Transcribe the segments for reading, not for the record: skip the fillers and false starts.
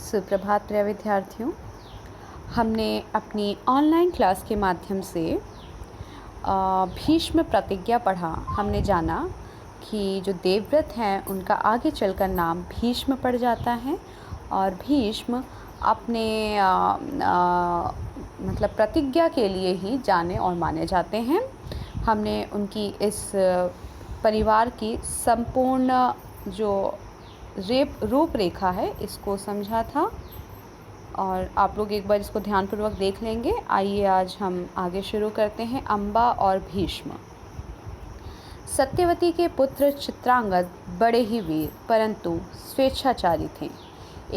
सुप्रभात प्रिय विद्यार्थियों। हमने अपनी ऑनलाइन क्लास के माध्यम से भीष्म प्रतिज्ञा पढ़ा। हमने जाना कि जो देवव्रत हैं उनका आगे चलकर नाम भीष्म पड़ जाता है और भीष्म अपने मतलब प्रतिज्ञा के लिए ही जाने और माने जाते हैं। हमने उनकी इस परिवार की संपूर्ण जो रूपरेखा है इसको समझा था और आप लोग एक बार इसको ध्यानपूर्वक देख लेंगे। आइए आज हम आगे शुरू करते हैं। अम्बा और भीष्म। सत्यवती के पुत्र चित्रांगद बड़े ही वीर परंतु स्वेच्छाचारी थे।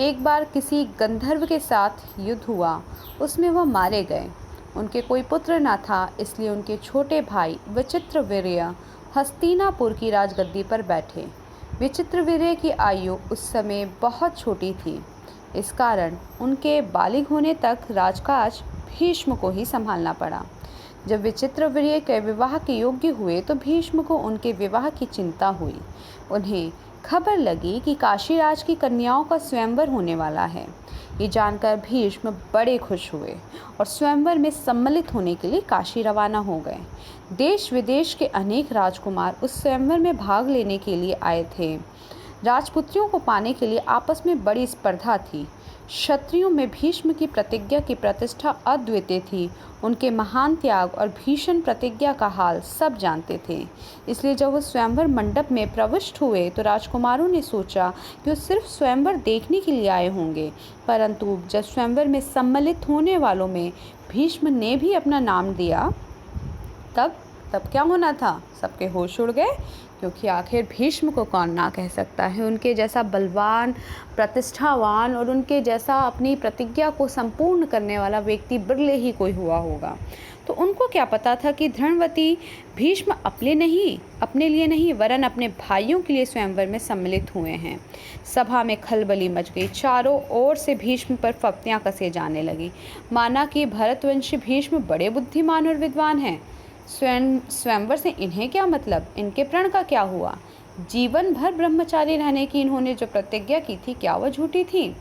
एक बार किसी गंधर्व के साथ युद्ध हुआ, उसमें वह मारे गए। उनके कोई पुत्र न था, इसलिए उनके छोटे भाई विचित्रवीर्य हस्तिनापुर की राजगद्दी पर बैठे। विचित्रवीर्य की आयु उस समय बहुत छोटी थी, इस कारण उनके बालिग होने तक राजकाज भीष्म को ही संभालना पड़ा। जब विचित्रवीर्य के विवाह के योग्य हुए तो भीष्म को उनके विवाह की चिंता हुई। उन्हें खबर लगी कि काशीराज की कन्याओं का स्वयंवर होने वाला है। ये जानकर भीष्म बड़े खुश हुए और स्वयंवर में सम्मिलित होने के लिए काशी रवाना हो गए। देश विदेश के अनेक राजकुमार उस स्वयंवर में भाग लेने के लिए आए थे। राजपुत्रियों को पाने के लिए आपस में बड़ी स्पर्धा थी। क्षत्रियों में भीष्म की प्रतिज्ञा की प्रतिष्ठा अद्वितीय थी। उनके महान त्याग और भीषण प्रतिज्ञा का हाल सब जानते थे। इसलिए जब वो स्वयंवर मंडप में प्रविष्ट हुए तो राजकुमारों ने सोचा कि वो सिर्फ स्वयंवर देखने के लिए आए होंगे, परंतु जब स्वयंवर में सम्मिलित होने वालों में भीष्म ने भी अपना नाम दिया तब क्या होना था? सबके होश उड़ गए, क्योंकि आखिर भीष्म को कौन ना कह सकता है। उनके जैसा बलवान, प्रतिष्ठावान और उनके जैसा अपनी प्रतिज्ञा को संपूर्ण करने वाला व्यक्ति बिरले ही कोई हुआ होगा। तो उनको क्या पता था कि धनवती भीष्म अपने लिए नहीं वरन अपने भाइयों के लिए स्वयंवर में सम्मिलित हुए हैं। सभा में खलबली मच गई। चारों ओर से भीष्म पर फप्तियां कसे जाने लगी, माना कि भरतवंशी भीष्म बड़े बुद्धिमान और विद्वान हैं। स्वयंवर से इन्हें क्या मतलब, इनके प्रण का क्या हुआ? जीवन भर ब्रह्मचारी रहने की इन्होंने जो प्रतिज्ञा की थी, क्या वह झूठी थी?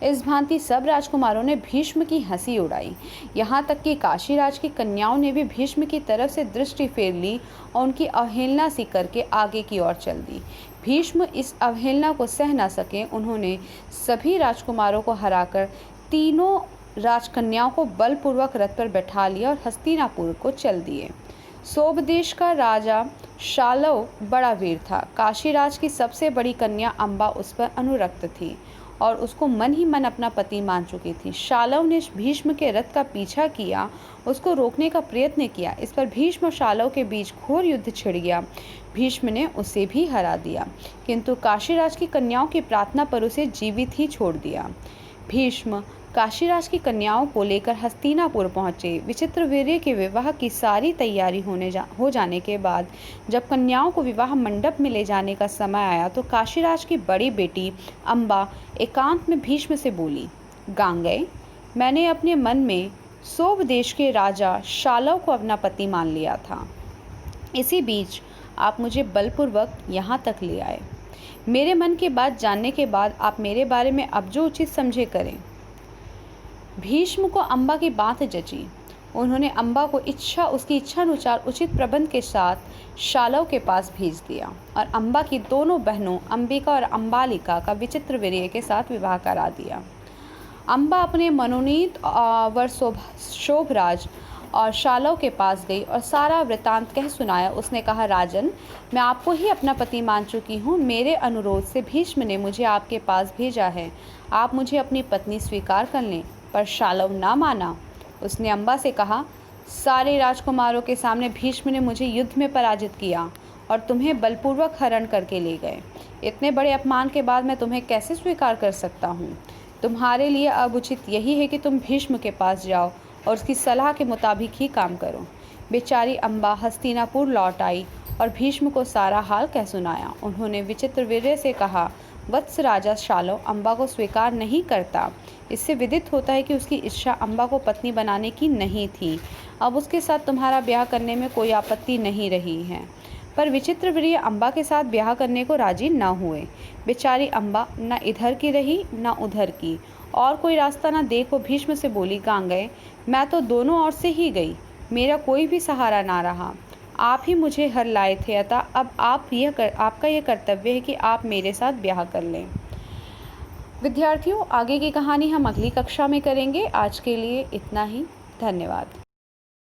इस भांति सब राजकुमारों ने भीष्म की हंसी उड़ाई। यहाँ तक कि काशीराज की कन्याओं ने भी भीष्म की तरफ से दृष्टि फेर ली और उनकी अवहेलना सी करके आगे की ओर चल दी। भीष्म इस अवहेलना को सह न सके। उन्होंने सभी राजकुमारों को हराकर तीनों राजकन्याओं को बलपूर्वक रथ पर बैठा लिया और हस्तिनापुर को चल दिए। सोबदेश का राजा शालव बड़ा वीर था। काशीराज की सबसे बड़ी कन्या अम्बा उस पर अनुरक्त थी और उसको मन ही मन अपना पति मान चुकी थी। शालव ने भीष्म के रथ का पीछा किया, उसको रोकने का प्रयत्न किया। इस पर भीष्म और शालव के बीच घोर युद्ध छिड़ गया। भीष्म ने उसे भी हरा दिया, किंतु काशीराज की कन्याओं की प्रार्थना पर उसे जीवित ही छोड़ दिया। भीष्म काशीराज की कन्याओं को लेकर हस्तिनापुर पहुंचे। विचित्रवीर्य के विवाह की सारी तैयारी हो जाने के बाद जब कन्याओं को विवाह मंडप में ले जाने का समय आया तो काशीराज की बड़ी बेटी अम्बा एकांत में भीष्म से बोली, गांगेय, मैंने अपने मन में सोब देश के राजा शालव को अपना पति मान लिया था। इसी बीच आप मुझे बलपूर्वक यहाँ तक ले आए। मेरे मन की बात जानने के बाद आप मेरे बारे में अब जो उचित समझे करें। भीष्म को अम्बा की बात जची। उन्होंने अम्बा को उसकी इच्छानुसार उचित प्रबंध के साथ शालव के पास भेज दिया और अम्बा की दोनों बहनों अंबिका और अम्बालिका का विचित्रवीर्य के साथ विवाह करा दिया। अम्बा अपने मनोनीत वर शोभराज और शालव के पास गई और सारा वृतांत कह सुनाया। उसने कहा, राजन, मैं आपको ही अपना पति मान चुकी हूँ। मेरे अनुरोध से भीष्म ने मुझे आपके पास भेजा है। आप मुझे अपनी पत्नी स्वीकार कर लें। पर शालव ना माना। उसने अम्बा से कहा, सारे राजकुमारों के सामने भीष्म ने मुझे युद्ध में पराजित किया और तुम्हें बलपूर्वक हरण करके ले गए। इतने बड़े अपमान के बाद मैं तुम्हें कैसे स्वीकार कर सकता हूँ? तुम्हारे लिए अब उचित यही है कि तुम भीष्म के पास जाओ और उसकी सलाह के मुताबिक ही काम करो। बेचारी अम्बा हस्तिनापुर लौट आई और भीष्म को सारा हाल कह सुनाया। उन्होंने विचित्रवीर्य से कहा, वत्स राजा शालव अम्बा को स्वीकार नहीं करता। इससे विदित होता है कि उसकी इच्छा अम्बा को पत्नी बनाने की नहीं थी। अब उसके साथ तुम्हारा ब्याह करने में कोई आपत्ति नहीं रही है। पर विचित्र प्रिय अम्बा के साथ ब्याह करने को राजी न हुए। बेचारी अम्बा न इधर की रही न उधर की, और कोई रास्ता न देख वो भीष्म से बोली, गांगेय, मैं तो दोनों ओर से ही गई, मेरा कोई भी सहारा ना रहा। आप ही मुझे हर लाए थे, अतः अब आपका यह कर्तव्य है कि आप मेरे साथ ब्याह कर लें। विद्यार्थियों, आगे की कहानी हम अगली कक्षा में करेंगे। आज के लिए इतना ही। धन्यवाद।